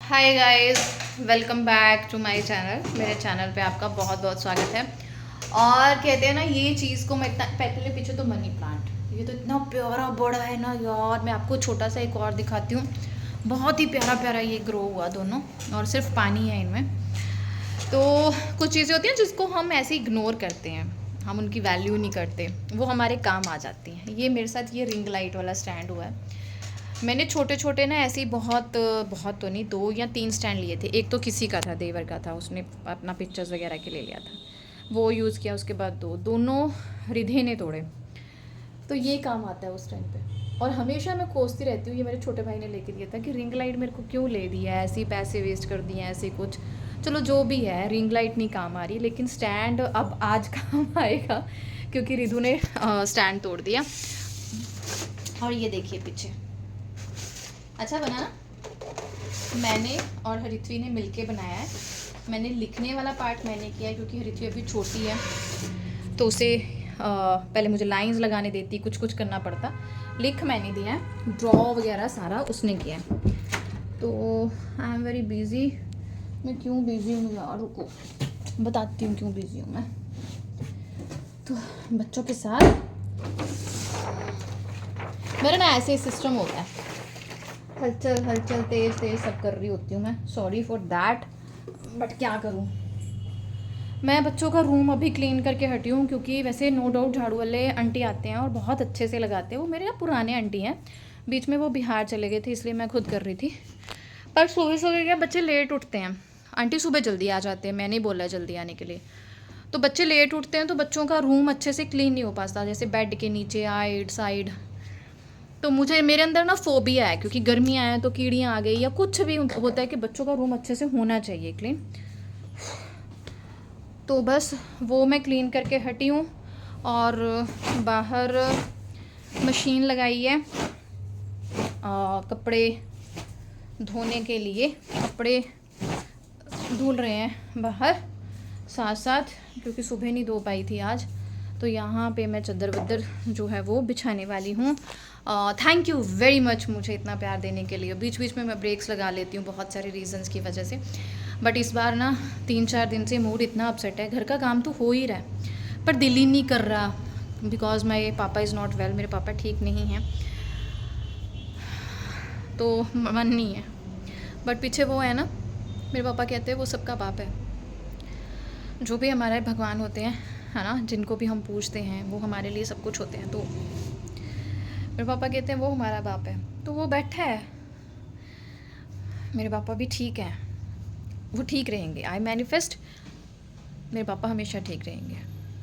Hi guys, welcome back to my channel. मेरे channel पे आपका बहुत बहुत स्वागत है। और कहते हैं ना, ये चीज़ को मैं इतना पहले पीछे तो मनी प्लांट, ये तो इतना प्यारा बड़ा है ना यार। मैं आपको छोटा सा एक और दिखाती हूँ। बहुत ही प्यारा प्यारा ये ग्रो हुआ दोनों, और सिर्फ पानी है इनमें। तो कुछ चीज़ें होती हैं जिसको हम ऐसे इग्नोर करते हैं, हम उनकी वैल्यू नहीं करते, वो हमारे काम आ जाती हैं। ये मेरे साथ ये रिंग लाइट वाला स्टैंड हुआ है। मैंने छोटे छोटे ना ऐसे ही बहुत बहुत तो नहीं, 2 या 3 स्टैंड लिए थे। एक तो किसी का था, देवर का था, उसने अपना पिक्चर्स वगैरह के ले लिया था, वो यूज़ किया। उसके बाद दोनों रिधे ने तोड़े। तो ये काम आता है उस टाइम पे। और हमेशा मैं कोसती रहती हूँ, ये मेरे छोटे भाई ने लेके दिया था, कि रिंग लाइट मेरे को क्यों ले दिया है, ऐसे ही पैसे वेस्ट कर दिए हैं, ऐसे कुछ। चलो जो भी है, रिंग लाइट नहीं काम आ रही, लेकिन स्टैंड अब आज काम आएगा, क्योंकि रिधु ने स्टैंड तोड़ दिया। और ये देखिए पीछे, अच्छा बना ना। मैंने और हरित्वी ने मिलके बनाया है। मैंने लिखने वाला पार्ट मैंने किया है, क्योंकि हरित्वी अभी छोटी है, तो उसे पहले मुझे लाइंस लगाने देती, कुछ कुछ करना पड़ता। लिख मैंने दिया है, ड्रॉ वगैरह सारा उसने किया है। तो आई एम वेरी बिज़ी। मैं क्यों बिज़ी हूँ यार, रुको बताती हूँ क्यों बिज़ी हूँ मैं। तो बच्चों के साथ मेरा ना ऐसे ही सिस्टम होता है, हलचल हलचल तेज तेज सब कर रही होती हूँ मैं। सॉरी फॉर दैट, बट क्या करूँ। मैं बच्चों का रूम अभी क्लीन करके हटी हूँ, क्योंकि वैसे नो डाउट झाड़ू वाले आंटी आते हैं और बहुत अच्छे से लगाते हैं। वो मेरे ना पुराने आंटी हैं, बीच में वो बिहार चले गए थे, इसलिए मैं खुद कर रही थी। पर सुबह सुबह क्या, बच्चे लेट उठते हैं। आंटी सुबह जल्दी आ जाते हैं, मैंने ही बोला जल्दी आने के लिए। तो बच्चे लेट उठते हैं, तो बच्चों का रूम अच्छे से क्लीन नहीं हो पाता, जैसे बेड के नीचे आइड साइड। तो मुझे, मेरे अंदर ना फोबिया है, क्योंकि गर्मियाँ हैं तो कीड़ियाँ आ गई या कुछ भी होता है, कि बच्चों का रूम अच्छे से होना चाहिए क्लीन। तो बस वो मैं क्लीन करके हटी हूँ। और बाहर मशीन लगाई है कपड़े धोने के लिए। कपड़े धुल रहे हैं बाहर साथ साथ, क्योंकि सुबह नहीं धो पाई थी आज। तो यहाँ पे मैं चादर वद्दर जो है वो बिछाने वाली हूँ। थैंक यू वेरी मच मुझे इतना प्यार देने के लिए। बीच बीच में मैं ब्रेक्स लगा लेती हूँ बहुत सारे रीजंस की वजह से, बट इस बार ना 3-4 दिन से मूड इतना अपसेट है। घर का काम तो हो ही रहा है, पर दिल ही नहीं कर रहा, बिकॉज माई पापा इज़ नॉट वेल। मेरे पापा ठीक नहीं हैं, तो मन नहीं है। बट पीछे वो है ना, मेरे पापा कहते हैं वो सबका बाप है। जो भी हमारे भगवान होते हैं, है ना, जिनको भी हम पूछते हैं, वो हमारे लिए सब कुछ होते हैं। तो मेरे पापा कहते हैं वो हमारा बाप है, तो वो बैठा है। मेरे पापा भी ठीक हैं, वो ठीक रहेंगे। आई मैनिफेस्ट, मेरे पापा हमेशा ठीक रहेंगे,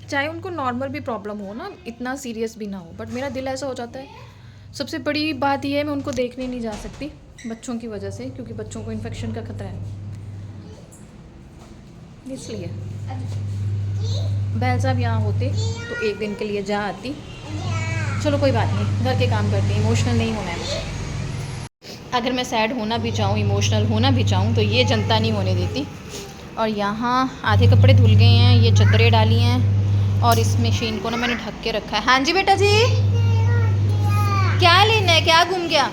चाहे उनको नॉर्मल भी प्रॉब्लम हो ना, इतना सीरियस भी ना हो। बट मेरा दिल ऐसा हो जाता है। सबसे बड़ी बात यह है, मैं उनको देखने नहीं जा सकती बच्चों की वजह से, क्योंकि बच्चों को इन्फेक्शन का खतरा है, इसलिए। बैल साहब यहाँ होते तो एक दिन के लिए जा आती। चलो कोई बात नहीं, घर के काम करती, इमोशनल नहीं होना है मुझे। अगर मैं सैड होना भी चाहूँ, इमोशनल होना भी चाहूँ, तो ये जनता नहीं होने देती। और यहाँ आधे कपड़े धुल गए हैं, ये चादरें डाली हैं, और इस मशीन को ना मैंने ढक के रखा है। हाँ जी बेटा जी, क्या लेना है, क्या घूम गया?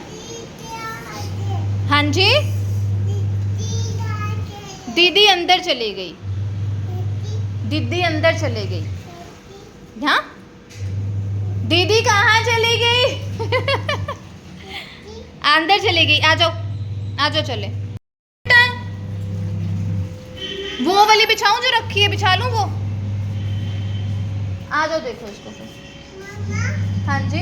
हाँ जी, दीदी अंदर चली गई, दीदी अंदर चले गई। हाँ, दीदी कहाँ चली गई? अंदर चली गई, आ जाओ आ जाओ, चले। वो वाली बिछाऊं जो रखी है, बिछा लूं वो? आ जाओ, देखो इसको फिर। हाँ जी,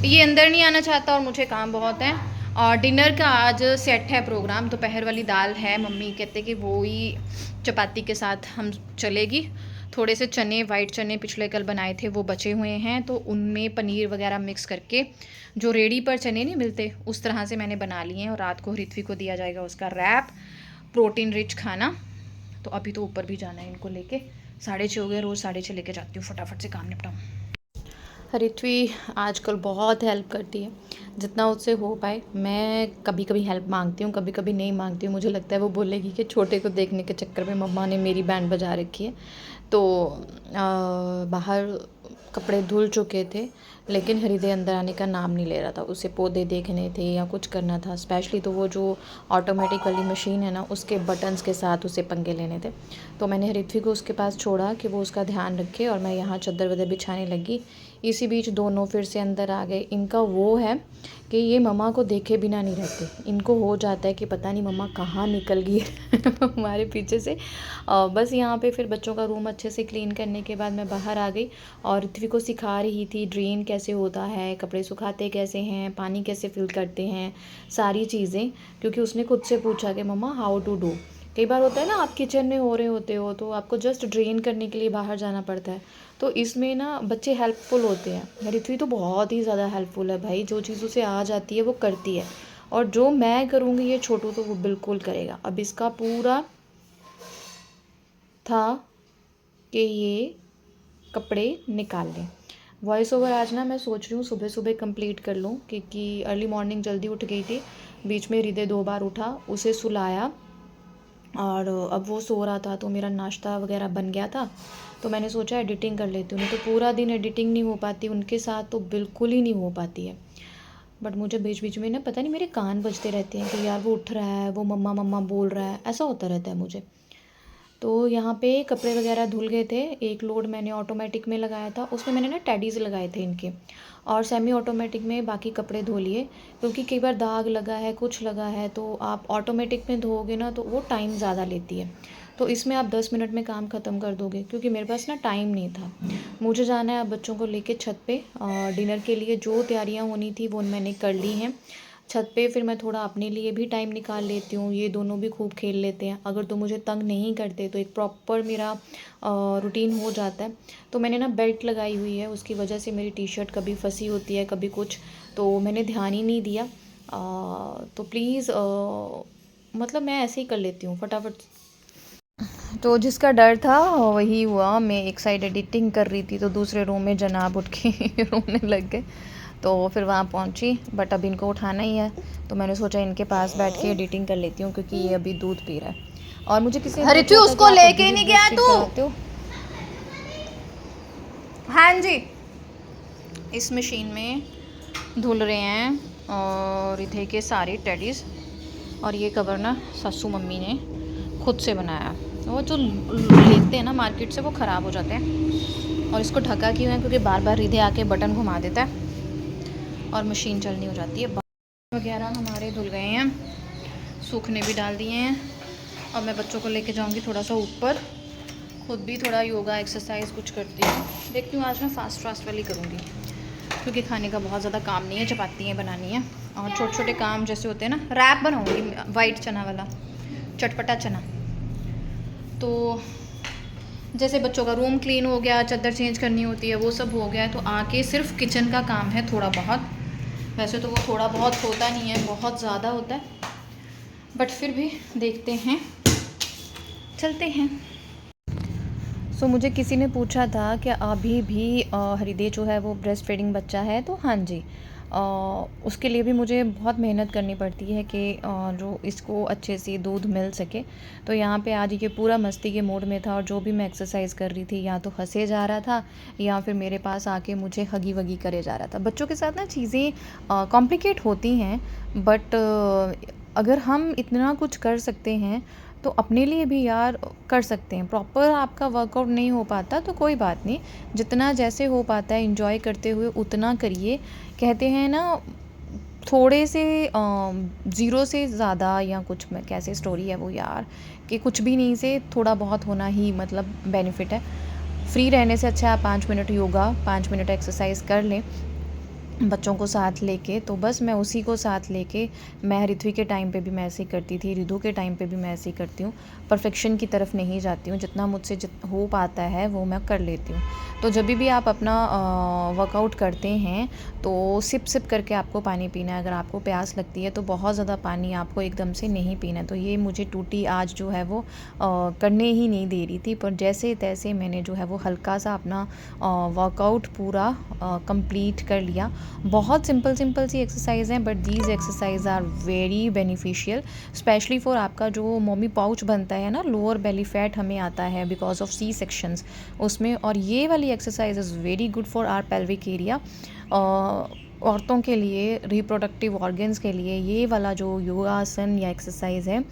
ये अंदर नहीं आना चाहता, और मुझे काम बहुत है। और डिनर का आज सेट है प्रोग्राम। दोपहर वाली दाल है, मम्मी कहते कि वो ही चपाती के साथ हम चलेगी। थोड़े से चने, वाइट चने पिछले कल बनाए थे, वो बचे हुए हैं, तो उनमें पनीर वगैरह मिक्स करके, जो रेडी पर चने नहीं मिलते उस तरह से मैंने बना लिए हैं। और रात को ऋत्वी को दिया जाएगा उसका रैप, प्रोटीन रिच खाना। तो अभी तो ऊपर भी जाना है इनको लेके। 6:30 हो गए, रोज़ 6:30 लेके जाती हूँ, फटाफट से काम निपटाऊँ। ऋत्वी आजकल बहुत हेल्प करती है, जितना उससे हो पाए। मैं कभी कभी हेल्प मांगती हूँ, कभी कभी नहीं मांगती हूँ। मुझे लगता है वो बोलेगी कि छोटे को देखने के चक्कर में मम्मा ने मेरी बैंड बजा रखी है। तो बाहर कपड़े धुल चुके थे, लेकिन हृदय अंदर आने का नाम नहीं ले रहा था। उसे पौधे देखने थे या कुछ करना था, स्पेशली तो वो जो ऑटोमेटिक वाली मशीन है ना, उसके बटन्स के साथ उसे पंगे लेने थे। तो मैंने हृदय को उसके पास छोड़ा कि वो उसका ध्यान रखे, और मैं यहाँ चादर वदर बिछाने लगी। इसी बीच दोनों फिर से अंदर आ गए। इनका वो है कि ये मम्मा को देखे बिना नहीं रहते। इनको हो जाता है कि पता नहीं मम्मा कहाँ निकल गई है हमारे पीछे से। बस यहाँ पे फिर बच्चों का रूम अच्छे से क्लीन करने के बाद मैं बाहर आ गई और ऋत्विक को सिखा रही थी ड्रेन कैसे होता है, कपड़े सुखाते कैसे हैं, पानी कैसे फिल करते हैं, सारी चीज़ें। क्योंकि उसने खुद से पूछा कि मम्मा हाउ टू डू। कई बार होता है ना, आप किचन में हो रहे होते हो तो आपको जस्ट ड्रेन करने के लिए बाहर जाना पड़ता है, तो इसमें ना बच्चे हेल्पफुल होते हैं। ऋत्विक तो बहुत ही ज़्यादा हेल्पफुल है भाई, जो चीज़ उसे आ जाती है वो करती है, और जो मैं करूँगी ये छोटू तो वो बिल्कुल करेगा। अब इसका पूरा था कि ये कपड़े निकाल लें। वॉइस ओवर आज ना मैं सोच रही हूँ सुबह सुबह कंप्लीट कर लूँ, क्योंकि अर्ली मॉर्निंग जल्दी उठ गई थी। बीच में हृदय 2 बार उठा, उसे सुलाया, और अब वो सो रहा था तो मेरा नाश्ता वगैरह बन गया था। तो मैंने सोचा एडिटिंग कर लेती हूँ, नहीं तो पूरा दिन एडिटिंग नहीं हो पाती, उनके साथ तो बिल्कुल ही नहीं हो पाती है। बट मुझे बीच बीच में ना पता नहीं मेरे कान बजते रहते हैं कि यार वो उठ रहा है, वो मम्मा मम्मा बोल रहा है, ऐसा होता रहता है मुझे। तो यहाँ पे कपड़े वगैरह धुल गए थे। एक लोड मैंने ऑटोमेटिक में लगाया था, उसमें मैंने ना टेडीज़ लगाए थे इनके, और सेमी ऑटोमेटिक में बाकी कपड़े धो लिए। क्योंकि कई बार दाग लगा है, कुछ लगा है, तो आप ऑटोमेटिक में धोओगे ना तो वो टाइम ज़्यादा लेती है। तो इसमें आप 10 मिनट में काम ख़त्म कर दोगे, क्योंकि मेरे पास ना टाइम नहीं था। मुझे जाना है अब बच्चों को लेके छत पे, डिनर के लिए जो तैयारियाँ होनी थी वो मैंने कर ली हैं छत पे। फिर मैं थोड़ा अपने लिए भी टाइम निकाल लेती हूँ, ये दोनों भी खूब खेल लेते हैं। अगर तो मुझे तंग नहीं करते तो एक प्रॉपर मेरा रूटीन हो जाता है। तो मैंने ना बेल्ट लगाई हुई है, उसकी वजह से मेरी टी शर्ट कभी फंसी होती है कभी कुछ, तो मैंने ध्यान ही नहीं दिया। तो प्लीज़ मतलब मैं ऐसे ही कर लेती हूँ फटाफट। तो जिसका डर था वही हुआ। मैं एक साइड एडिटिंग कर रही थी तो दूसरे रूम में जनाब उठ के रोने लग गए, तो फिर वहाँ पहुँची। बट अब इनको उठाना ही है, तो मैंने सोचा इनके पास बैठ के एडिटिंग कर लेती हूँ, क्योंकि ये अभी दूध पी रहा है। और मुझे किसी ने पूछा था उसको कि आप लेके अभी नहीं भी गया ब्रेस्ट फीड तू? कराते हो। हाँ जी, इस मशीन में धुल रहे हैं और इधर के सारे टेडीज़। और ये कवर ना सासू मम्मी ने खुद से बनाया। वो जो लेते हैं ना मार्केट से वो ख़राब हो जाते हैं, और इसको ढका क्यों है, क्योंकि बार बार रिधे आके बटन घुमा देता है और मशीन चलनी हो जाती है। वगैरह हमारे धुल गए हैं, सूखने भी डाल दिए हैं। अब मैं बच्चों को लेके जाऊंगी थोड़ा सा ऊपर, खुद भी थोड़ा योगा एक्सरसाइज कुछ करती हूँ। देखती हूँ आज मैं फास्ट वाली करूँगी, क्योंकि खाने का बहुत ज़्यादा काम नहीं है, चपातियाँ बनानी है और छोटे छोटे काम जैसे होते हैं ना। रैप बनाऊँगी वाइट चना वाला, चटपटा चना। तो जैसे बच्चों का रूम क्लीन हो गया, चादर चेंज करनी होती है, वो सब हो गया, तो आके सिर्फ किचन का काम है थोड़ा बहुत। वैसे तो वो थोड़ा बहुत होता नहीं है, बहुत ज़्यादा होता है, बट फिर भी देखते हैं, चलते हैं। मुझे किसी ने पूछा था कि अभी भी हृदय जो है वो ब्रेस्ट फीडिंग बच्चा है, तो हाँ जी, उसके लिए भी मुझे बहुत मेहनत करनी पड़ती है कि जो इसको अच्छे से दूध मिल सके। तो यहाँ पे आज ये पूरा मस्ती के मूड में था, और जो भी मैं एक्सरसाइज कर रही थी या तो हंसे जा रहा था या फिर मेरे पास आके मुझे हगी वगी करे जा रहा था। बच्चों के साथ ना चीज़ें कॉम्प्लिकेट होती हैं, बट अगर हम इतना कुछ कर सकते हैं तो अपने लिए भी यार कर सकते हैं। प्रॉपर आपका वर्कआउट नहीं हो पाता तो कोई बात नहीं, जितना जैसे हो पाता है एंजॉय करते हुए उतना करिए। कहते हैं ना, थोड़े से ज़ीरो से ज़्यादा या कुछ में कैसे स्टोरी है वो यार, कि कुछ भी नहीं से थोड़ा बहुत होना ही मतलब बेनिफिट है। फ्री रहने से अच्छा है 5 मिनट योगा, 5 मिनट एक्सरसाइज कर लें बच्चों को साथ लेके। तो बस मैं उसी को साथ लेके, मैं ऋत्विक के टाइम पे भी मैं ऐसे ही करती थी, रिधु के टाइम पे भी मैं ऐसे ही करती हूँ। परफेक्शन की तरफ नहीं जाती हूँ, जितना मुझसे हो पाता है वो मैं कर लेती हूँ। तो जब भी आप अपना वर्कआउट करते हैं तो सिप सिप करके आपको पानी पीना है। अगर आपको प्यास लगती है तो बहुत ज़्यादा पानी आपको एकदम से नहीं पीना है। तो ये मुझे टूटी आज जो है वो करने ही नहीं दे रही थी, पर जैसे तैसे मैंने जो है वो हल्का सा अपना वर्कआउट पूरा कंप्लीट कर लिया। बहुत सिंपल सिंपल सी एक्सरसाइज हैं, but these exercise are very beneficial, specially for आपका जो मोमी पाउच बनता है ना, लोअर बेली फैट हमें आता है बिकॉज ऑफ सी सेक्शंस उसमें। और ये वाली exercise is very good for our pelvic area. औरतों के लिए, रिप्रोडक्टिव ऑर्गन्स के लिए ये वाला जो योगासन या एक्सरसाइज है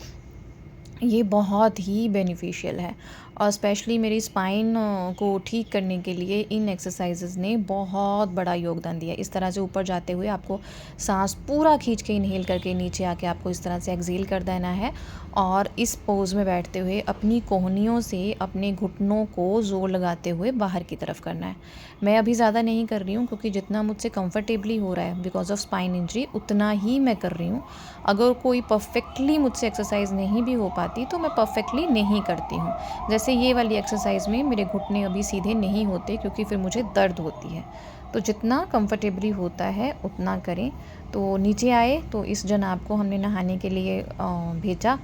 ये बहुत ही बेनिफिशियल है। और स्पेशली मेरी स्पाइन को ठीक करने के लिए इन एक्सरसाइजेज़ ने बहुत बड़ा योगदान दिया। इस तरह से ऊपर जाते हुए आपको सांस पूरा खींच के इनहेल करके नीचे आके आपको इस तरह से एक्सहेल कर देना है, और इस पोज में बैठते हुए अपनी कोहनियों से अपने घुटनों को ज़ोर लगाते हुए बाहर की तरफ करना है। मैं अभी ज़्यादा नहीं कर रही हूँ क्योंकि जितना मुझसे कंफर्टेबली हो रहा है बिकॉज ऑफ स्पाइन इंजरी उतना ही मैं कर रही हूँ। अगर कोई परफेक्टली मुझसे एक्सरसाइज नहीं भी हो पाती तो मैं परफेक्टली नहीं करती हूँ। जैसे ये वाली एक्सरसाइज में मेरे घुटने अभी सीधे नहीं होते क्योंकि फिर मुझे दर्द होती है। तो जितना कंफर्टेबली होता है उतना करें। तो नीचे आए तो इस जनाब को हमने नहाने के लिए भेजा।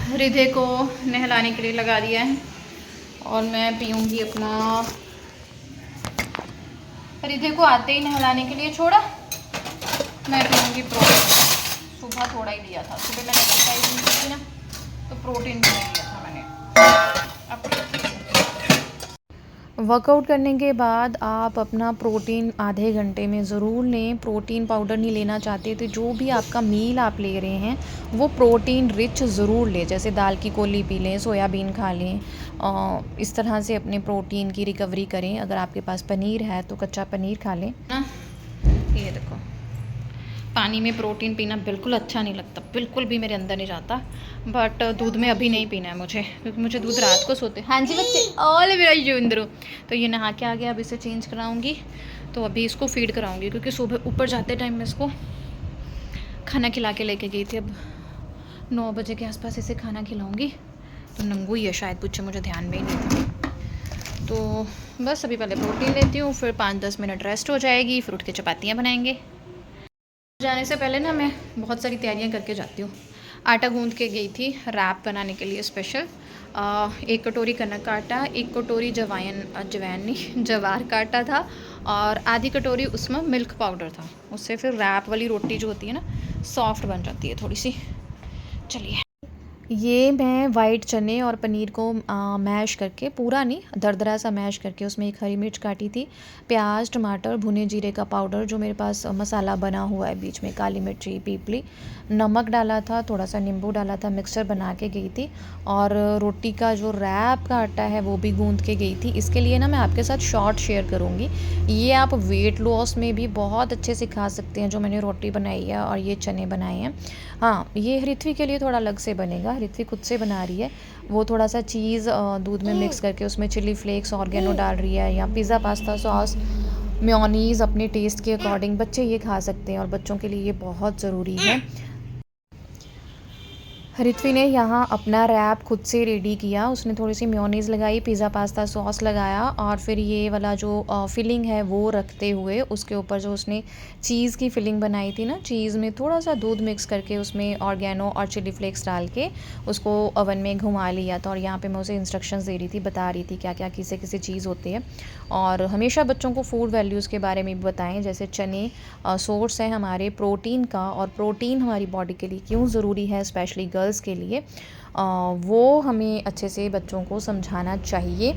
हृदय को नहलाने के लिए लगा दिया है और मैं पीऊँगी अपना। हृदय को आते ही नहलाने के लिए छोड़ा, मैं पीऊँगी प्रोटीन। सुबह थोड़ा ही लिया था, सुबह मैंने एक्सरसाइज नहीं की थी ना, तो प्रोटीन भी नहीं लिया था मैंने। वर्कआउट करने के बाद आप अपना प्रोटीन आधे घंटे में ज़रूर लें। प्रोटीन पाउडर नहीं लेना चाहते तो जो भी आपका मील आप ले रहे हैं वो प्रोटीन रिच ज़रूर लें, जैसे दाल की कोली पी लें, सोयाबीन खा लें। इस तरह से अपने प्रोटीन की रिकवरी करें। अगर आपके पास पनीर है तो कच्चा पनीर खा लें ना। ये देखो, पानी में प्रोटीन पीना बिल्कुल अच्छा नहीं लगता, बिल्कुल भी मेरे अंदर नहीं जाता। बट दूध में अभी नहीं पीना है मुझे, क्योंकि मुझे दूध रात को सोते। हाँ जी बच्चे, ऑल मेरा युंद्रो। तो ये नहा के आ गया, अब इसे चेंज कराऊंगी। तो अभी इसको फीड कराऊंगी क्योंकि सुबह ऊपर जाते टाइम मैं इसको खाना खिला के लेके गई थी। अब 9 बजे के आसपास इसे खाना खिलाऊँगी। तो नंगू ही है शायद, पूछे मुझे ध्यान में ही नहीं था। तो बस अभी पहले प्रोटीन लेती हूँ, फिर 5-10 मिनट रेस्ट हो जाएगी, फिर उठ के चपातियाँ बनाएंगे। जाने से पहले ना मैं बहुत सारी तैयारियां करके जाती हूँ। आटा गूंद के गई थी रैप बनाने के लिए स्पेशल। 1 कटोरी कनक का आटा, 1 कटोरी अजवाइन नहीं जवार का आटा था, और आधी कटोरी उसमें मिल्क पाउडर था। उससे फिर रैप वाली रोटी जो होती है ना, सॉफ्ट बन जाती है थोड़ी सी। चलिए, ये मैं वाइट चने और पनीर को मैश करके, पूरा नहीं दरदरा सा मैश करके, उसमें 1 हरी मिर्च काटी थी, प्याज, टमाटर, भुने जीरे का पाउडर, जो मेरे पास मसाला बना हुआ है बीच में, काली मिर्ची, पीपली, नमक डाला था, थोड़ा सा नींबू डाला था, मिक्सचर बना के गई थी। और रोटी का जो रैप का आटा है वो भी गूंद के गई थी। इसके लिए ना मैं आपके साथ शॉर्ट शेयर करूँगी। ये आप वेट लॉस में भी बहुत अच्छे से खा सकते हैं, जो मैंने रोटी बनाई है और ये चने बनाए हैं। हाँ, ये ऋत्वी के लिए थोड़ा अलग से बनेगा, ऋत्वी खुद से बना रही है। वो थोड़ा सा चीज़ दूध में मिक्स करके उसमें चिली फ्लेक्स, ऑर्गेनो डाल रही है, या पिज़्ज़ा पास्ता सॉस, मेयोनीज़ अपने टेस्ट के अकॉर्डिंग। बच्चे ये खा सकते हैं और बच्चों के लिए ये बहुत ज़रूरी है। ऋत्वी ने यहाँ अपना रैप खुद से रेडी किया। उसने थोड़ी सी मेयोनीज़ लगाई, पिज़्ज़ा पास्ता सॉस लगाया, और फिर ये वाला जो फिलिंग है वो रखते हुए उसके ऊपर जो उसने चीज़ की फिलिंग बनाई थी ना, चीज़ में थोड़ा सा दूध मिक्स करके उसमें ऑर्गेनो और चिली फ्लेक्स डाल के उसको ओवन में घुमा लिया था। और यहाँ पे मैं उसे इंस्ट्रक्शंस दे रही थी, बता रही थी क्या क्या किसे किसे चीज़ होती है। और हमेशा बच्चों को फूड वैल्यूज़ के बारे में भी बताएं, जैसे चने सोर्स है हमारे प्रोटीन का, और प्रोटीन हमारी बॉडी के लिए क्यों ज़रूरी है, स्पेशली गर्ल्स के लिए। वो हमें अच्छे से बच्चों को समझाना चाहिए।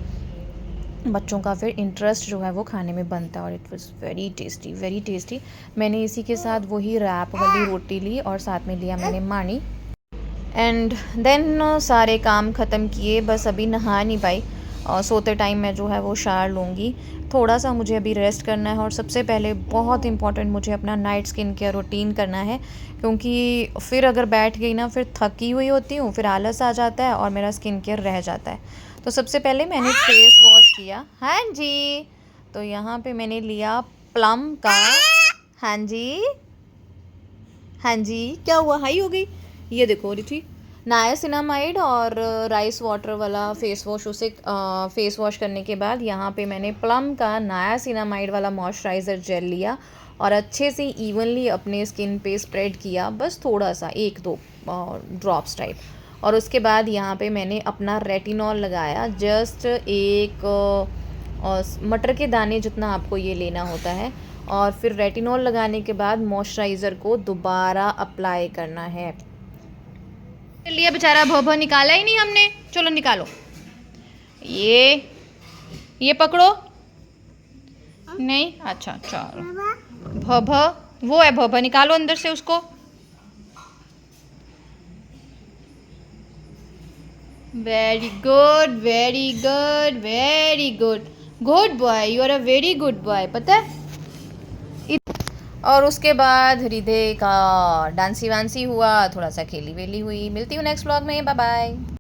बच्चों का फिर इंटरेस्ट जो है वो खाने में बनता है। और it was very tasty, very tasty. मैंने इसी के साथ वही रैप वाली रोटी ली और साथ में लिया मैंने मानी। एंड देन सारे काम ख़त्म किए, बस अभी नहा नहीं पाई। सोते टाइम मैं जो है वो शावर लूँगी। थोड़ा सा मुझे अभी रेस्ट करना है, और सबसे पहले बहुत इंपॉर्टेंट मुझे अपना नाइट स्किन केयर रूटीन करना है, क्योंकि फिर अगर बैठ गई ना, फिर थकी हुई होती हूँ, फिर आलस आ जाता है और मेरा स्किन केयर रह जाता है। तो सबसे पहले मैंने फेस वॉश किया। हाँ जी, तो यहाँ पे मैंने लिया प्लम का। हाँ जी, हाँ जी, क्या हुआ, हाई हो गई? ये देखो रिथी, नायासिनामाइड और राइस वाटर वाला फेस वॉश, उसे फेस वॉश करने के बाद यहाँ पे मैंने प्लम का नायासिनामाइड वाला मॉइस्चराइज़र जेल लिया और अच्छे से इवनली अपने स्किन पे स्प्रेड किया, बस थोड़ा सा 1-2 ड्रॉप्स टाइप। और उसके बाद यहाँ पे मैंने अपना रेटिनॉल लगाया, जस्ट एक और मटर के दाने जितना आपको ये लेना होता है। और फिर रेटिनॉल लगाने के बाद मॉइस्चराइज़र को दोबारा अप्लाई करना है। लिए बेचारा भौ निकाला ही नहीं हमने। चलो निकालो, ये पकड़ो। नहीं, अच्छा चलो भ वो है भ निकालो अंदर से उसको। Very good, very good, very good, good boy, you are a very good boy. पता है, और उसके बाद हृदय का डांसी वांसी हुआ, थोड़ा सा खेली वेली हुई। मिलती हूँ नेक्स्ट व्लॉग में, बाय बाय।